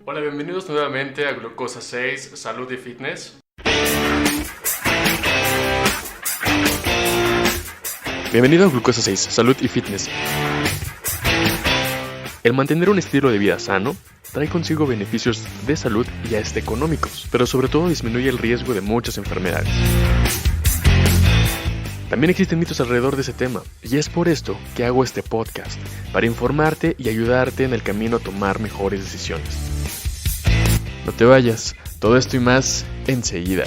Hola, bienvenidos nuevamente a Glucosa 6, Salud y Fitness. Bienvenido a Glucosa 6, Salud y Fitness. El mantener un estilo de vida sano trae consigo beneficios de salud y hasta económicos, pero sobre todo disminuye el riesgo de muchas enfermedades. También existen mitos alrededor de ese tema, y es por esto que hago este podcast, para informarte y ayudarte en el camino a tomar mejores decisiones. No te vayas, todo esto y más enseguida.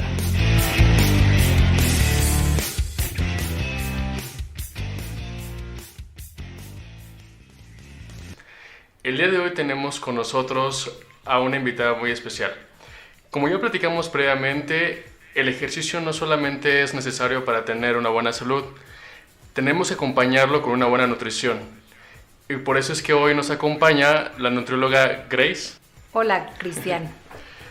El día de hoy tenemos con nosotros a una invitada muy especial. Como ya platicamos previamente, el ejercicio no solamente es necesario para tener una buena salud, tenemos que acompañarlo con una buena nutrición. Y por eso es que hoy nos acompaña la nutrióloga Grace. Hola, Cristian.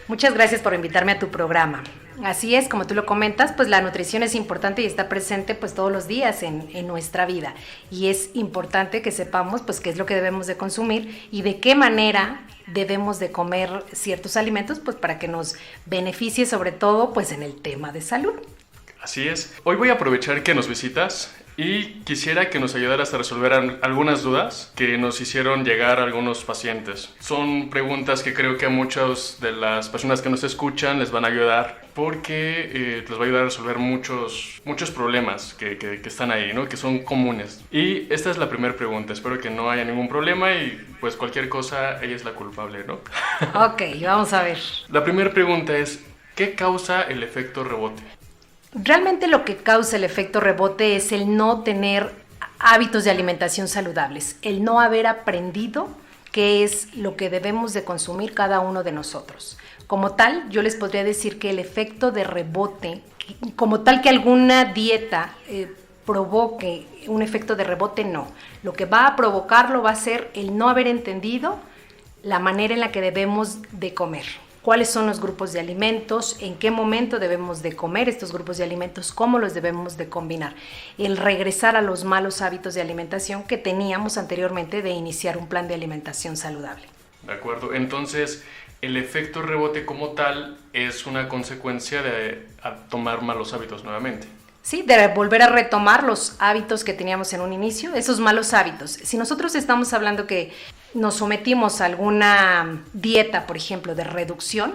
Muchas gracias por invitarme a tu programa. Así es, como tú lo comentas, pues la nutrición es importante y está presente pues todos los días en nuestra vida. Y es importante que sepamos pues qué es lo que debemos de consumir y de qué manera debemos de comer ciertos alimentos pues para que nos beneficie sobre todo pues en el tema de salud. Así es. Hoy voy a aprovechar que nos visitas y quisiera que nos ayudaras a resolver algunas dudas que nos hicieron llegar algunos pacientes. Son preguntas que creo que a muchas de las personas que nos escuchan les van a ayudar porque les va a ayudar a resolver muchos problemas que están ahí, ¿no? Que son comunes. Y esta es la primera pregunta. Espero que no haya ningún problema y pues cualquier cosa, ella es la culpable, ¿no? Ok, vamos a ver. La primera pregunta es, ¿qué causa el efecto rebote? Realmente lo que causa el efecto rebote es el no tener hábitos de alimentación saludables, el no haber aprendido qué es lo que debemos de consumir cada uno de nosotros. Como tal, yo les podría decir que el efecto de rebote, como tal que alguna dieta provoque un efecto de rebote, no. Lo que va a provocarlo va a ser el no haber entendido la manera en la que debemos de comer. Cuáles son los grupos de alimentos, en qué momento debemos de comer estos grupos de alimentos, cómo los debemos de combinar. El regresar a los malos hábitos de alimentación que teníamos anteriormente de iniciar un plan de alimentación saludable. De acuerdo, entonces el efecto rebote como tal es una consecuencia de tomar malos hábitos nuevamente. Sí, de volver a retomar los hábitos que teníamos en un inicio, esos malos hábitos. Si nosotros estamos hablando que nos sometimos a alguna dieta, por ejemplo, de reducción,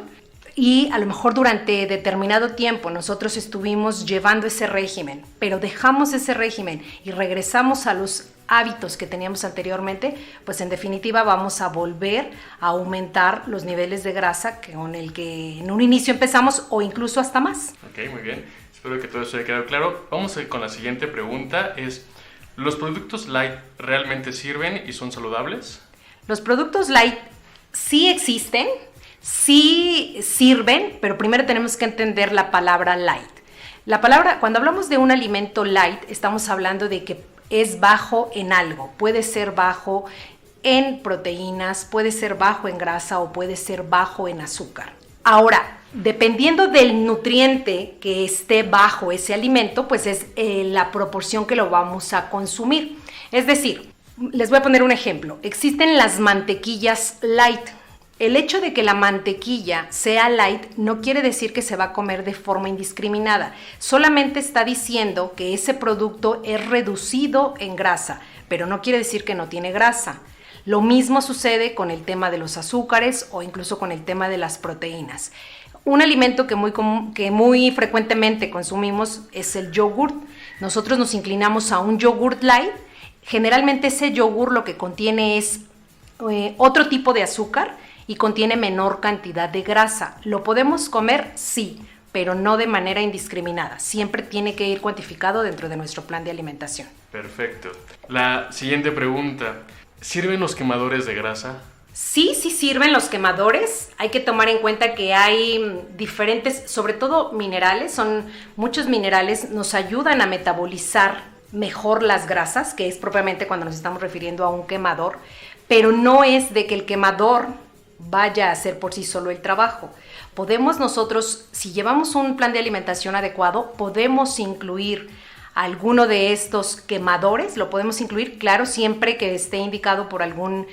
y a lo mejor durante determinado tiempo nosotros estuvimos llevando ese régimen, pero dejamos ese régimen y regresamos a los hábitos que teníamos anteriormente, pues en definitiva vamos a volver a aumentar los niveles de grasa con el que en un inicio empezamos o incluso hasta más. Ok, muy bien. Espero que todo eso haya quedado claro. Vamos a ir con la siguiente pregunta. ¿Los productos light realmente sirven y son saludables? Los productos light sí existen, sí sirven, pero primero tenemos que entender la palabra light. La palabra, cuando hablamos de un alimento light, estamos hablando de que es bajo en algo. Puede ser bajo en proteínas, puede ser bajo en grasa o puede ser bajo en azúcar. Ahora, dependiendo del nutriente que esté bajo ese alimento, pues es la proporción que lo vamos a consumir. Es decir, les voy a poner un ejemplo. Existen las mantequillas light. El hecho de que la mantequilla sea light no quiere decir que se va a comer de forma indiscriminada. Solamente está diciendo que ese producto es reducido en grasa, pero no quiere decir que no tiene grasa. Lo mismo sucede con el tema de los azúcares o incluso con el tema de las proteínas. Un alimento que muy frecuentemente consumimos es el yogurt. Nosotros nos inclinamos a un yogurt light. Generalmente ese yogur lo que contiene es otro tipo de azúcar y contiene menor cantidad de grasa. ¿Lo podemos comer? Sí, pero no de manera indiscriminada. Siempre tiene que ir cuantificado dentro de nuestro plan de alimentación. Perfecto. La siguiente pregunta. ¿Sirven los quemadores de grasa? Sí sirven los quemadores. Hay que tomar en cuenta que hay diferentes, sobre todo minerales, muchos minerales nos ayudan a metabolizar mejor las grasas, que es propiamente cuando nos estamos refiriendo a un quemador, pero no es de que el quemador vaya a hacer por sí solo el trabajo. Podemos nosotros, si llevamos un plan de alimentación adecuado, podemos incluir alguno de estos quemadores, lo podemos incluir, claro, siempre que esté indicado por algún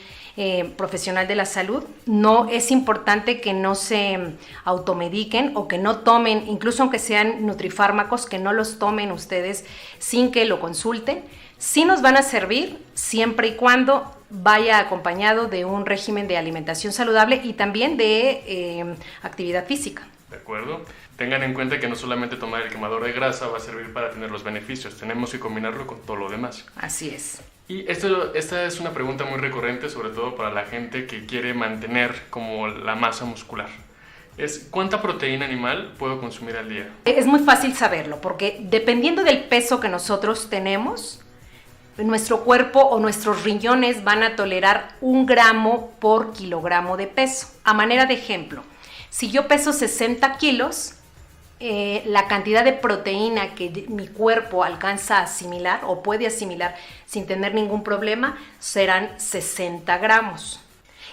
profesional de la salud. No es importante que no se automediquen o que no tomen, incluso aunque sean nutrifármacos, que no los tomen ustedes sin que lo consulten. Sí nos van a servir siempre y cuando vaya acompañado de un régimen de alimentación saludable y también de actividad física. De acuerdo. Tengan en cuenta que no solamente tomar el quemador de grasa va a servir para tener los beneficios, tenemos que combinarlo con todo lo demás. Así es. Y esta es una pregunta muy recurrente, sobre todo para la gente que quiere mantener como la masa muscular. ¿Cuánta proteína animal puedo consumir al día? Es muy fácil saberlo, porque dependiendo del peso que nosotros tenemos, nuestro cuerpo o nuestros riñones van a tolerar 1 gramo por kilogramo de peso. A manera de ejemplo, si yo peso 60 kilos, la cantidad de proteína que mi cuerpo alcanza a asimilar o puede asimilar sin tener ningún problema serán 60 gramos.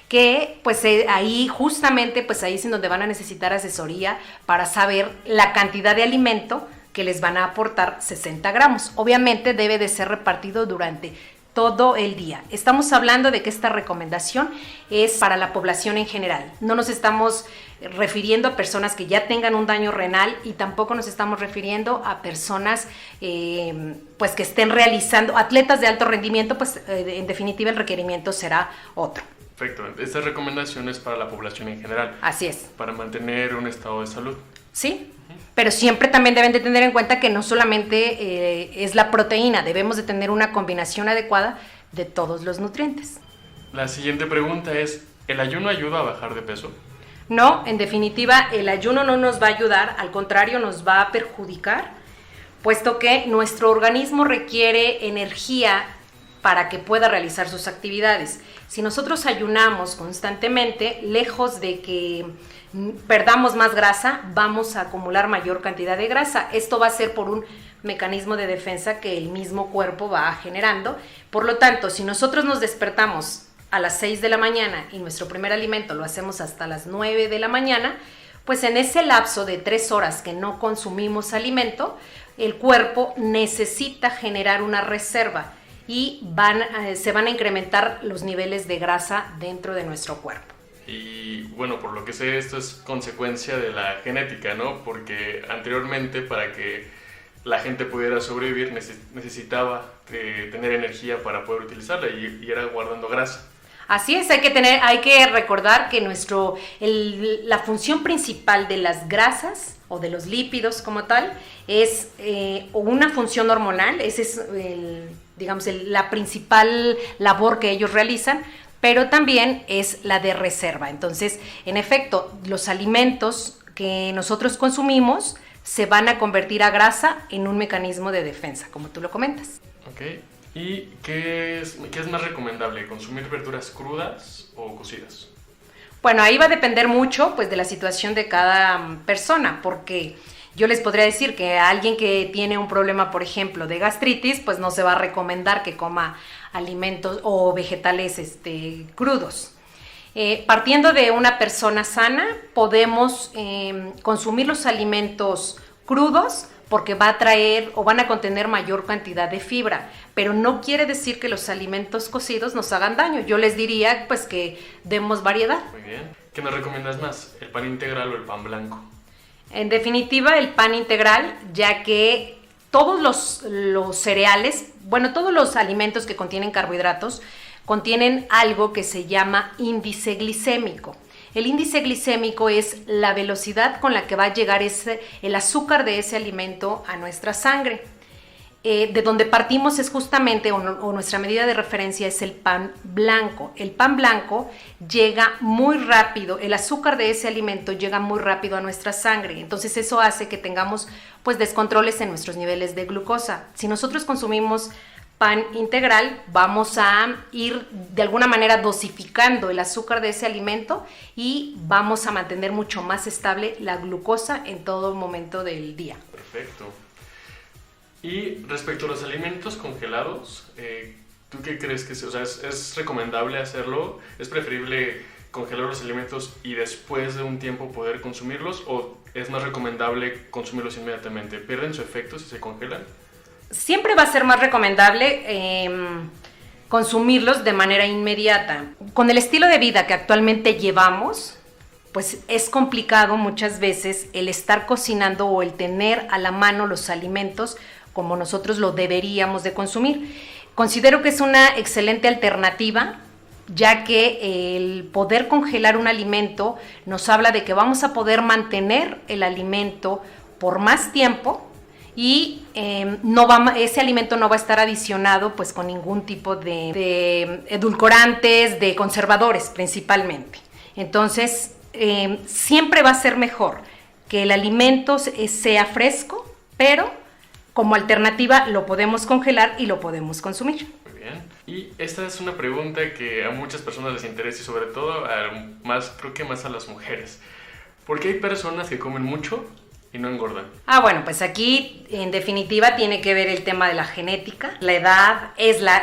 Que pues ahí justamente pues ahí es en donde van a necesitar asesoría para saber la cantidad de alimento que les van a aportar 60 gramos. Obviamente debe de ser repartido durante todo el día. Estamos hablando de que esta recomendación es para la población en general. No nos estamos refiriendo a personas que ya tengan un daño renal y tampoco nos estamos refiriendo a personas pues que estén realizando, atletas de alto rendimiento, pues en definitiva el requerimiento será otro. Perfecto. Esta recomendación es para la población en general. Así es. Para mantener un estado de salud. Sí, pero siempre también deben de tener en cuenta que no solamente es la proteína, debemos de tener una combinación adecuada de todos los nutrientes. La siguiente pregunta es, ¿el ayuno ayuda a bajar de peso? No, en definitiva, el ayuno no nos va a ayudar, al contrario, nos va a perjudicar, puesto que nuestro organismo requiere energía para que pueda realizar sus actividades. Si nosotros ayunamos constantemente, lejos de que perdamos más grasa, vamos a acumular mayor cantidad de grasa. Esto va a ser por un mecanismo de defensa que el mismo cuerpo va generando. Por lo tanto, si nosotros nos despertamos a las 6 de la mañana y nuestro primer alimento lo hacemos hasta las 9 de la mañana, pues en ese lapso de 3 horas que no consumimos alimento, el cuerpo necesita generar una reserva y se van a incrementar los niveles de grasa dentro de nuestro cuerpo. Y bueno, por lo que sé, esto es consecuencia de la genética, ¿no? Porque anteriormente, para que la gente pudiera sobrevivir, necesitaba tener energía para poder utilizarla y era guardando grasa. Así es, hay que recordar que la función principal de las grasas o de los lípidos como tal es una función hormonal, esa es la principal labor que ellos realizan, pero también es la de reserva. Entonces, en efecto, los alimentos que nosotros consumimos se van a convertir a grasa en un mecanismo de defensa, como tú lo comentas. Ok. ¿Y qué es más recomendable, consumir verduras crudas o cocidas? Bueno, ahí va a depender mucho pues, de la situación de cada persona, porque yo les podría decir que a alguien que tiene un problema, por ejemplo, de gastritis, pues no se va a recomendar que coma alimentos o vegetales crudos. Partiendo de una persona sana, podemos consumir los alimentos crudos porque va a traer o van a contener mayor cantidad de fibra, pero no quiere decir que los alimentos cocidos nos hagan daño. Yo les diría pues que demos variedad. Muy bien. ¿Qué nos recomiendas más, el pan integral o el pan blanco? En definitiva, el pan integral, ya que todos los cereales, bueno, todos los alimentos que contienen carbohidratos, contienen algo que se llama índice glicémico. El índice glicémico es la velocidad con la que va a llegar el azúcar de ese alimento a nuestra sangre. De donde partimos es justamente, o nuestra medida de referencia es el pan blanco. El pan blanco llega muy rápido, el azúcar de ese alimento llega muy rápido a nuestra sangre. Entonces eso hace que tengamos pues descontroles en nuestros niveles de glucosa. Si nosotros consumimos pan integral, vamos a ir de alguna manera dosificando el azúcar de ese alimento y vamos a mantener mucho más estable la glucosa en todo momento del día. Perfecto. Y respecto a los alimentos congelados, ¿tú qué crees que es recomendable hacerlo? ¿Es preferible congelar los alimentos y después de un tiempo poder consumirlos? ¿O es más recomendable consumirlos inmediatamente? ¿Pierden su efecto si se congelan? Siempre va a ser más recomendable consumirlos de manera inmediata. Con el estilo de vida que actualmente llevamos, pues es complicado muchas veces el estar cocinando o el tener a la mano los alimentos como nosotros lo deberíamos de consumir. Considero que es una excelente alternativa, ya que el poder congelar un alimento nos habla de que vamos a poder mantener el alimento por más tiempo y ese alimento no va a estar adicionado pues con ningún tipo de edulcorantes, de conservadores principalmente. Entonces, siempre va a ser mejor que el alimento sea fresco, pero como alternativa lo podemos congelar y lo podemos consumir. Muy bien. Y esta es una pregunta que a muchas personas les interesa y sobre todo creo que más a las mujeres. ¿Por qué hay personas que comen mucho y no engordan? Bueno, pues aquí en definitiva tiene que ver el tema de la genética, la edad,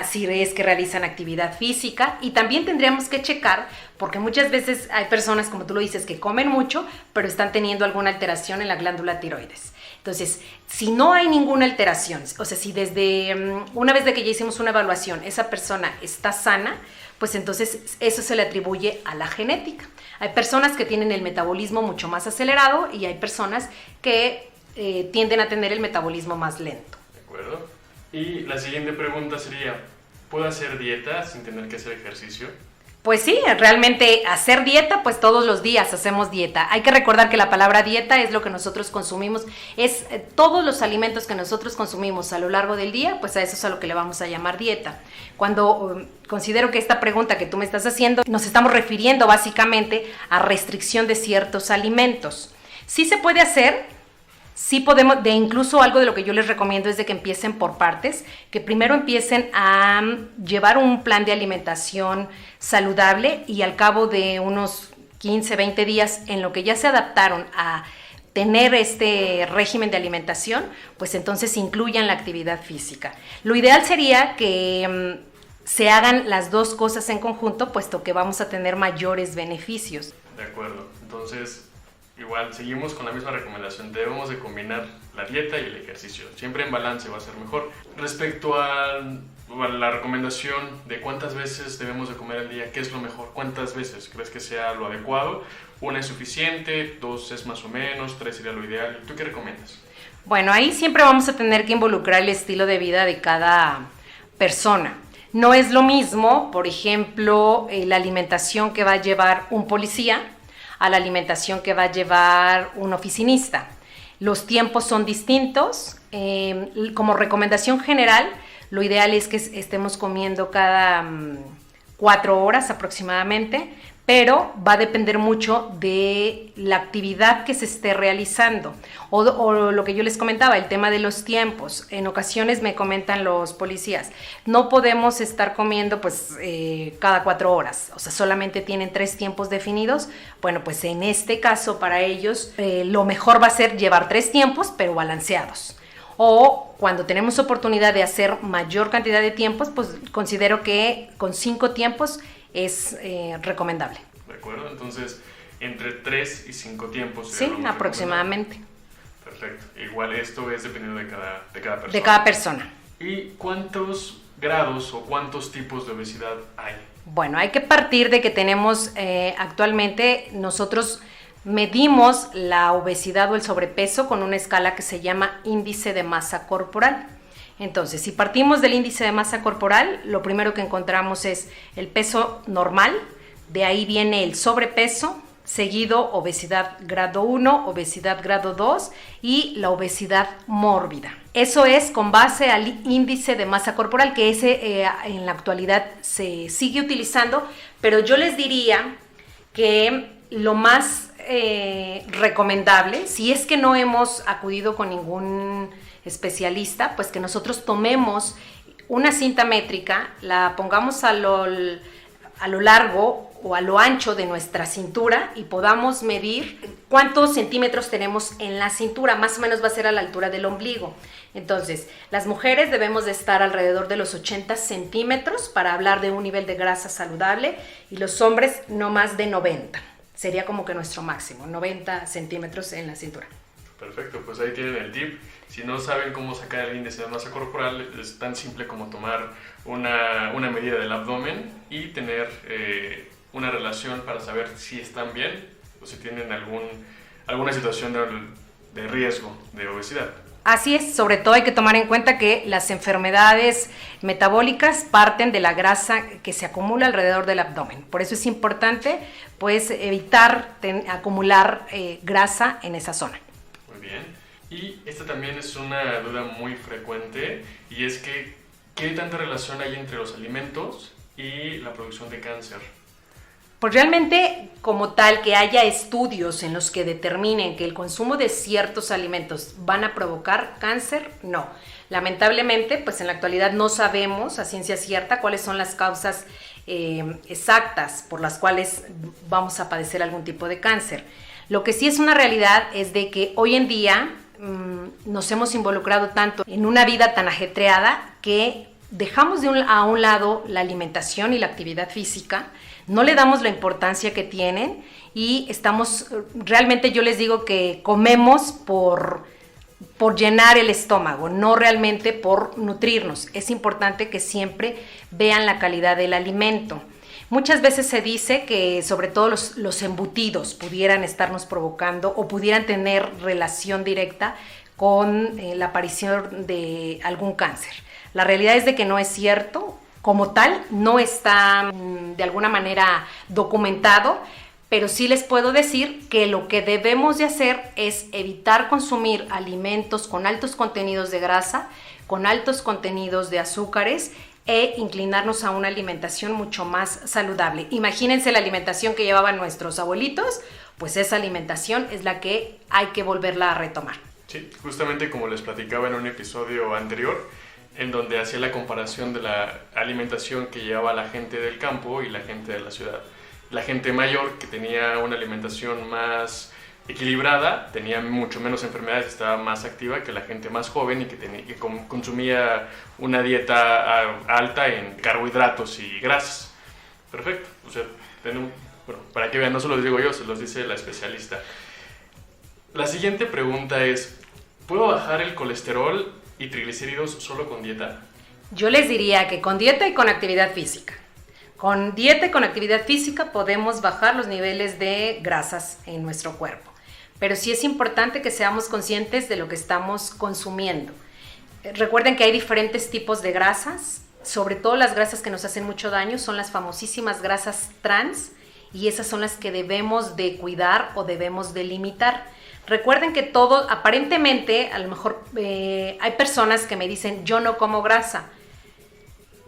si es que realizan actividad física, y también tendríamos que checar, porque muchas veces hay personas, como tú lo dices, que comen mucho, pero están teniendo alguna alteración en la glándula tiroides. Entonces, si no hay ninguna alteración, o sea, si desde una vez de que ya hicimos una evaluación, esa persona está sana, pues entonces eso se le atribuye a la genética. Hay personas que tienen el metabolismo mucho más acelerado y hay personas que tienden a tener el metabolismo más lento. De acuerdo. Y la siguiente pregunta sería, ¿puedo hacer dieta sin tener que hacer ejercicio? Pues sí, realmente hacer dieta, pues todos los días hacemos dieta. Hay que recordar que la palabra dieta es lo que nosotros consumimos, es todos los alimentos que nosotros consumimos a lo largo del día, pues a eso es a lo que le vamos a llamar dieta. Cuando considero que esta pregunta que tú me estás haciendo, nos estamos refiriendo básicamente a restricción de ciertos alimentos. Sí se puede hacer. Sí podemos, incluso algo de lo que yo les recomiendo es de que empiecen por partes, que primero empiecen a llevar un plan de alimentación saludable y al cabo de unos 15, 20 días en lo que ya se adaptaron a tener este régimen de alimentación, pues entonces incluyan la actividad física. Lo ideal sería que se hagan las dos cosas en conjunto, puesto que vamos a tener mayores beneficios. De acuerdo, entonces igual seguimos con la misma recomendación, debemos de combinar la dieta y el ejercicio, siempre en balance va a ser mejor. Respecto a la recomendación de cuántas veces debemos de comer al día, ¿qué es lo mejor? ¿Cuántas veces crees que sea lo adecuado? ¿Una es suficiente? ¿2 es más o menos? ¿3 sería lo ideal? ¿Tú qué recomiendas? Bueno, ahí siempre vamos a tener que involucrar el estilo de vida de cada persona. No es lo mismo, por ejemplo, la alimentación que va a llevar un policía a la alimentación que va a llevar un oficinista. Los tiempos son distintos. Como recomendación general, lo ideal es que estemos comiendo cada 4 horas aproximadamente, pero va a depender mucho de la actividad que se esté realizando. O lo que yo les comentaba, el tema de los tiempos. En ocasiones me comentan los policías, no podemos estar comiendo pues cada 4 horas, o sea, solamente tienen 3 tiempos definidos. Bueno, pues en este caso para ellos lo mejor va a ser llevar 3 tiempos, pero balanceados. O cuando tenemos oportunidad de hacer mayor cantidad de tiempos, pues considero que con 5 tiempos es recomendable. De acuerdo, entonces entre 3 y 5 tiempos. Sí, aproximadamente. Perfecto, igual esto es dependiendo de cada persona. De cada persona. ¿Y cuántos grados o cuántos tipos de obesidad hay? Bueno, hay que partir de que tenemos actualmente nosotros medimos la obesidad o el sobrepeso con una escala que se llama índice de masa corporal. Entonces, si partimos del índice de masa corporal, lo primero que encontramos es el peso normal, de ahí viene el sobrepeso, seguido obesidad grado 1, obesidad grado 2 y la obesidad mórbida. Eso es con base al índice de masa corporal, que ese en la actualidad se sigue utilizando, pero yo les diría que lo más recomendable, si es que no hemos acudido con ningún especialista, pues que nosotros tomemos una cinta métrica, la pongamos a lo largo o a lo ancho de nuestra cintura y podamos medir cuántos centímetros tenemos en la cintura, más o menos va a ser a la altura del ombligo. Entonces, las mujeres debemos de estar alrededor de los 80 centímetros para hablar de un nivel de grasa saludable y los hombres no más de 90. Sería como que nuestro máximo, 90 centímetros en la cintura. Perfecto, pues ahí tienen el tip. Si no saben cómo sacar el índice de masa corporal, es tan simple como tomar una medida del abdomen y tener una relación para saber si están bien o si tienen alguna situación de riesgo de obesidad. Así es, sobre todo hay que tomar en cuenta que las enfermedades metabólicas parten de la grasa que se acumula alrededor del abdomen. Por eso es importante pues evitar acumular grasa en esa zona. Muy bien. Y esta también es una duda muy frecuente y es que ¿qué tanta relación hay entre los alimentos y la producción de cáncer? Pues realmente, como tal, que haya estudios en los que determinen que el consumo de ciertos alimentos van a provocar cáncer, no. Lamentablemente, pues en la actualidad no sabemos a ciencia cierta cuáles son las causas exactas por las cuales vamos a padecer algún tipo de cáncer. Lo que sí es una realidad es de que hoy en día nos hemos involucrado tanto en una vida tan ajetreada que dejamos a un lado la alimentación y la actividad física. No le damos la importancia que tienen y realmente yo les digo que comemos por llenar el estómago, no realmente por nutrirnos. Es importante que siempre vean la calidad del alimento. Muchas veces se dice que sobre todo los embutidos pudieran estarnos provocando o pudieran tener relación directa con la aparición de algún cáncer. La realidad es de que no es cierto. Como tal, no está de alguna manera documentado, pero sí les puedo decir que lo que debemos de hacer es evitar consumir alimentos con altos contenidos de grasa, con altos contenidos de azúcares e inclinarnos a una alimentación mucho más saludable. Imagínense la alimentación que llevaban nuestros abuelitos, pues esa alimentación es la que hay que volverla a retomar. Sí, justamente como les platicaba en un episodio anterior, en donde hacía la comparación de la alimentación que llevaba la gente del campo y la gente de la ciudad. La gente mayor, que tenía una alimentación más equilibrada, tenía mucho menos enfermedades, estaba más activa que la gente más joven y que consumía una dieta alta en carbohidratos y grasas. Perfecto. O sea, para que vean, no se los digo yo, se los dice la especialista. La siguiente pregunta es, ¿puedo bajar el colesterol y triglicéridos solo con dieta? Yo les diría que con dieta y con actividad física. Con dieta y con actividad física podemos bajar los niveles de grasas en nuestro cuerpo. Pero sí es importante que seamos conscientes de lo que estamos consumiendo. Recuerden que hay diferentes tipos de grasas, sobre todo las grasas que nos hacen mucho daño son las famosísimas grasas trans y esas son las que debemos de cuidar o debemos de limitar. Recuerden que todo, aparentemente, a lo mejor hay personas que me dicen, yo no como grasa,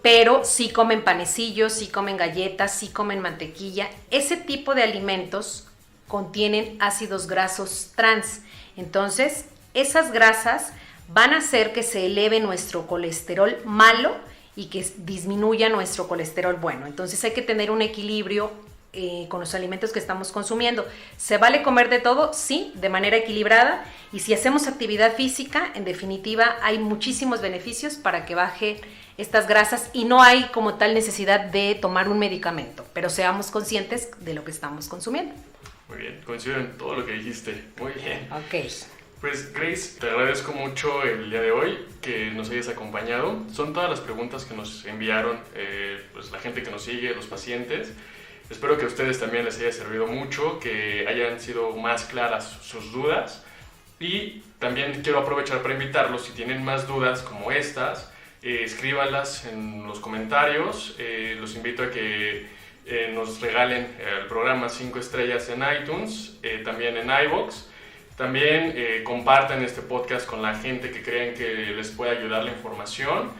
pero sí comen panecillos, sí comen galletas, sí comen mantequilla. Ese tipo de alimentos contienen ácidos grasos trans. Entonces, esas grasas van a hacer que se eleve nuestro colesterol malo y que disminuya nuestro colesterol bueno. Entonces, hay que tener un equilibrio con los alimentos que estamos consumiendo. ¿Se vale comer de todo? Sí, de manera equilibrada. Y si hacemos actividad física, en definitiva, hay muchísimos beneficios para que baje estas grasas y no hay como tal necesidad de tomar un medicamento, pero seamos conscientes de lo que estamos consumiendo. Muy bien, coincido en todo lo que dijiste. Muy bien. Ok. Pues Grace, te agradezco mucho el día de hoy que nos hayas acompañado. Son todas las preguntas que nos enviaron pues la gente que nos sigue, los pacientes. Espero que a ustedes también les haya servido mucho, que hayan sido más claras sus dudas. Y también quiero aprovechar para invitarlos, si tienen más dudas como estas, escríbanlas en los comentarios. Los invito a que nos regalen el programa 5 estrellas en iTunes, también en iVoox. También compartan este podcast con la gente que crean que les puede ayudar la información.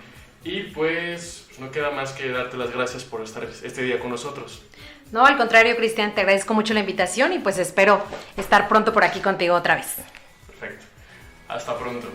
Y pues no queda más que darte las gracias por estar este día con nosotros. No, al contrario, Cristian, te agradezco mucho la invitación y pues espero estar pronto por aquí contigo otra vez. Perfecto. Hasta pronto.